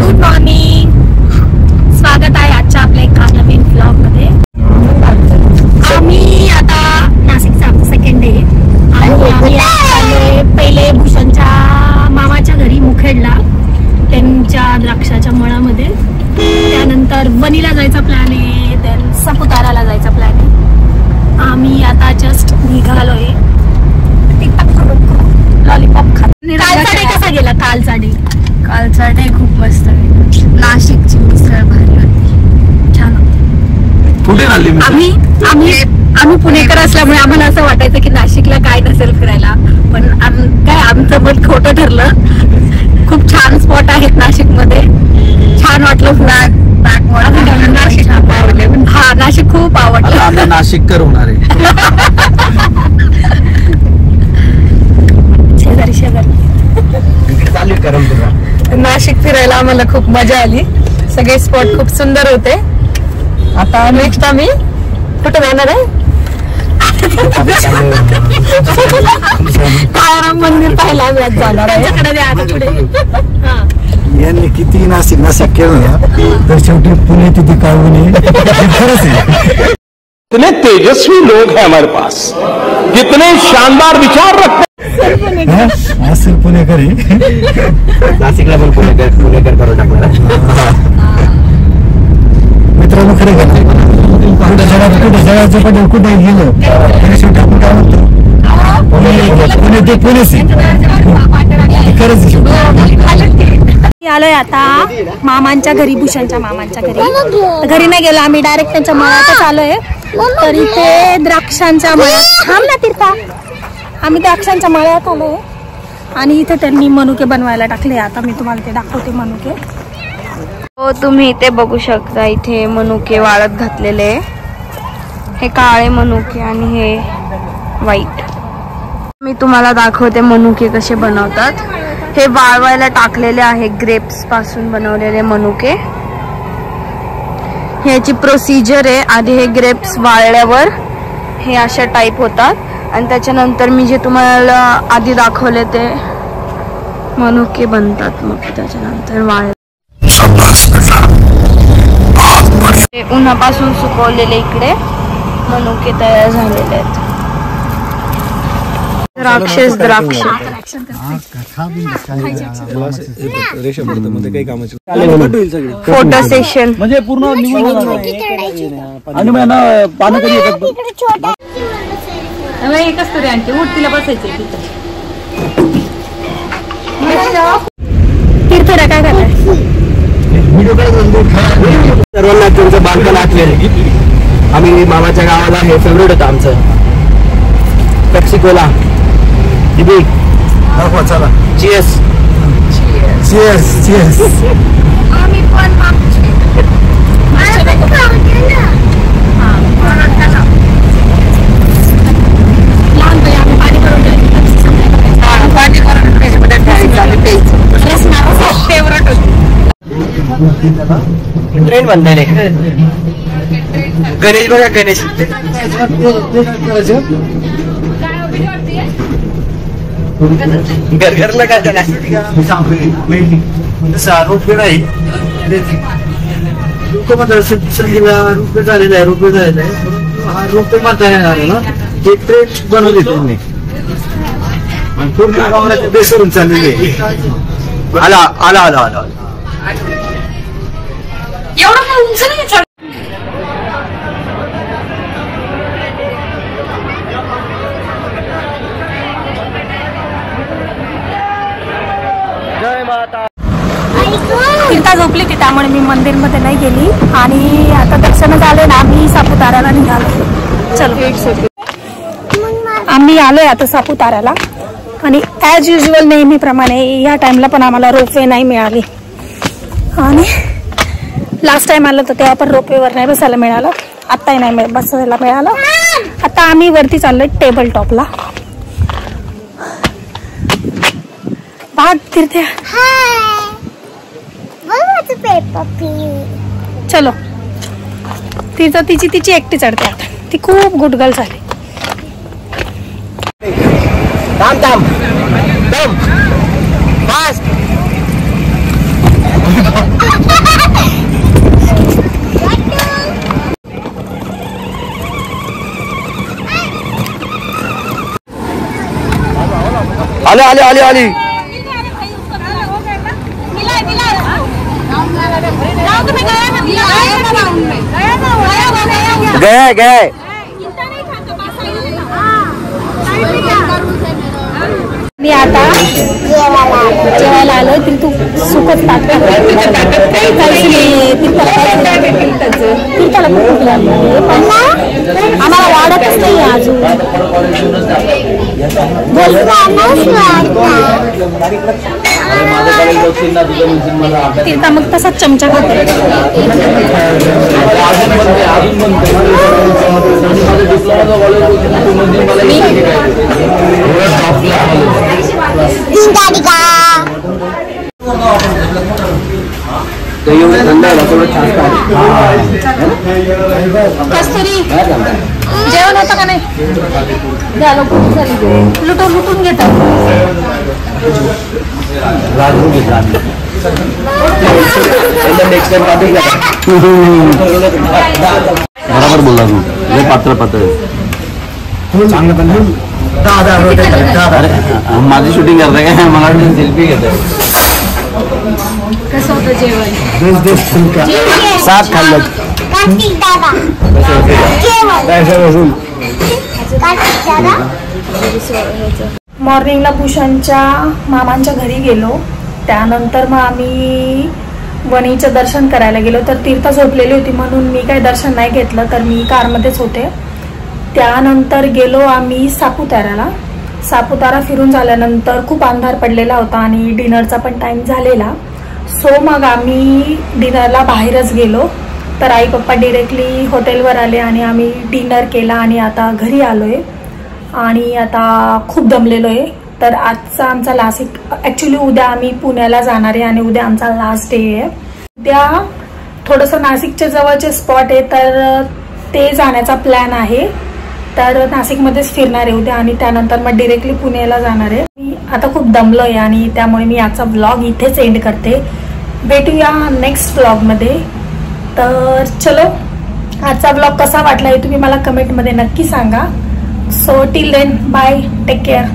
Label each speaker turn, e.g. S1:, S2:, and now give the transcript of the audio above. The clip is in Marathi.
S1: गुड मॉर्निंग, स्वागत आहे आजच्या आपल्या एका नवीन ब्लॉग मध्ये। आम्ही आता नाशिकचा आमचा सेकंड डे आणि आम्ही आले पहिले भूषणच्या मामाच्या घरी मुखेडला, त्यांच्या द्राक्षाच्या मळामध्ये। त्यानंतर वनीला जायचा प्लॅन आहे, देन सापुताराला जायचा प्लॅन आहे। आम्ही आता जस्ट निघालोय। लॉलीपॉप खात। कालचा डे कसा गेला? कालचा डे खूप मस्त आहे। नाशिकची मिसळ भारी होती, छान होती।
S2: कुठे आली?
S1: आम्ही पुणेकर असल्यामुळे आम्हाला असं वाटायचं की नाशिकला काय नसेल फिरायला, पण काय आमचं पण खोटं ठरलं। खूप छान स्पॉट आहेत नाशिक मध्ये, छान वाटलं। हा, नाशिक खूप आवडलं।
S2: नाशिककर होणार आहे।
S3: नाशिक फिरायला आम्हाला खूप मजा आली, सगळे स्पॉट खूप सुंदर होते। आता नेक्स्ट आम्ही कुठे जाणार आहे? काळाराम मंदिर पाहायला आम्ही आज जाणार आहे।
S4: यांनी किती नाशिक केलं ना, तर शेवटी पुणे तिथे काढून खरंच आहे।
S2: कितने तेजस्वी लोग हैं हमारे पास, कितने शानदार विचार रखते हैं।
S4: असेल पुणेकरी,
S2: नाशिकला पण पुणेकर करून टाकणार।
S4: मित्रांनो खरं गेलं कुठे जगाचं पण कुठे गेलो तरी शेवटी आपण काय म्हणतो, पुणे ते पुणेच खरंच।
S1: आलोय आता मामांच्या घरी, भूषणच्या मामांच्या घरी नाही गेलो आम्ही, डायरेक्ट त्यांच्या मळ्यातच आलोय। तर इथे द्राक्षांच्या मळ्यात, थांब ना तीर्था, आम्ही द्राक्षांच्या मळ्यात आलोय आणि इथे त्यांनी मनुके बनवायला टाकले। आता मी तुम्हाला ते दाखवते मनुके।
S5: हो, तुम्ही इथे बघू शकता, इथे मनुके वाळत घातलेले, हे काळे मनुके आणि हे व्हाईट। मी तुम्हाला दाखवते मनुके कसे बनवतात। हे वाळवायला टाकलेले आहे, ग्रेप्स पासून बनवलेले मनुके। ह्याची प्रोसिजर आहे, आधी हे ग्रेप्स वाळल्यावर हे अशा टाईप होतात आणि त्याच्यानंतर मी जे तुम्हाला आधी दाखवले ते मनुके बनतात। मग त्याच्यानंतर वाळ उन्हापासून सुकवलेले इकडे मनुके तयार झालेले आहेत। द्राक्ष फोटो सेशन
S4: म्हणजे पूर्ण पानं कधी येतात
S3: एकच तरी आणखी उठतीला बसायचे
S1: तीर्थरा काय करताय?
S2: सर्वांना त्यांचं बालपण आठवेल। आम्ही मामाच्या गावाला, हे फेवरेट होतं आमचं, पेप्सी कोला। दिदी
S4: दाखवा, चला।
S2: Cheers
S4: cheers cheers.
S1: आम्ही पण लहानपणी आम्ही पाणी करून फेवरेट होती।
S2: ट्रेन बनलेले गणेश बघा, गणेश घरघरला काय
S4: रोपवे नाही, संधीला रोपवे झालेला आहे, हा रोपवे म्हणता येणार ना, ते ट्रेन बनवली त्यांनी आणि पूर्ण गावाला ते बेसरून चाललेली आहे।
S2: आला आला आला आला
S1: एवढं काय उंच नाही चढ।
S2: जय माता।
S1: तीर्था झोपली ती, त्यामुळे मी मंदिरमध्ये नाही गेली आणि आता दर्शन झाले ना, आम्ही सापुताराला निघालो। चलो, आम्ही आलोय आता सापुताराला आणि ॲज युजल नेहमीप्रमाणे या टाइमला पण आम्हाला रोपवे नाही मिळाली आणि लास्ट टाइम आलं तर तेव्हा पण रोपवेवर नाही बसायला मिळालं, आत्ताही नाही बसायला मिळालं। आता आम्ही वरती चाललोय टेबल टॉपला। भाग तीर्थ्या, चलो। तीर्थ तिची एकटी चढते आता, ती खूप गुड गर्ल झाली।
S2: थांब थांब थांब फास्ट आले आले आले आले गया गया
S1: मी आता जेवायला आलो तिला तू सुकत टाकत आम्हाला वाढतच नाही अजून तिरता मग तसाच चमचा खाते कस्तुरी जेवण होतं का नाही लुटून लुटून घेतात
S2: बरोबर बोलला तू पात्र पात्र चांगलं माझी शूटिंग करताय काय मला सेल्फी घेत
S1: कसं होतं जेवण
S2: सात खाल्लं
S1: मॉर्निंगला भूषणच्या मामांच्या घरी गेलो. त्यानंतर मग आम्ही वणीचं दर्शन करायला गेलो. तर तीर्थ झोपलेली होती म्हणून मी काही दर्शन नाही घेतलं, तर मी कारमध्येच होते. त्यानंतर गेलो आम्ही सापुताऱ्याला. सापुतारा फिरून झाल्यानंतर खूप अंधार पडलेला होता आणि डिनरचा पण टाइम झालेला. सो मग आम्ही डिनरला बाहेरच गेलो. तर आई पप्पा डिरेक्टली हॉटेलवर आले आणि आम्ही डिनर केला आणि आता घरी आलोय आणि आता खूप दमलेलो आहे. तर आजचा आमचा लास्ट, ॲक्च्युली उद्या आम्ही पुण्याला जाणार आहे आणि उद्या आमचा लास्ट डे आहे. उद्या थोडंसं नाशिकच्या जवळचे स्पॉट आहे तर ते जाण्याचा प्लॅन आहे. तर नाशिकमध्येच फिरणार आहे उद्या आणि त्यानंतर मग डिरेक्टली पुण्याला जाणार आहे. मी आता खूप दमलो आहे आणि त्यामुळे मी आजचा व्लॉग इथेच एंड करते. भेटूया नेक्स्ट व्लॉगमध्ये. तर चलो, आजचा व्लॉग कसा वाटला हे तुम्ही मला कमेंटमध्ये नक्की सांगा. So till then bye, take care.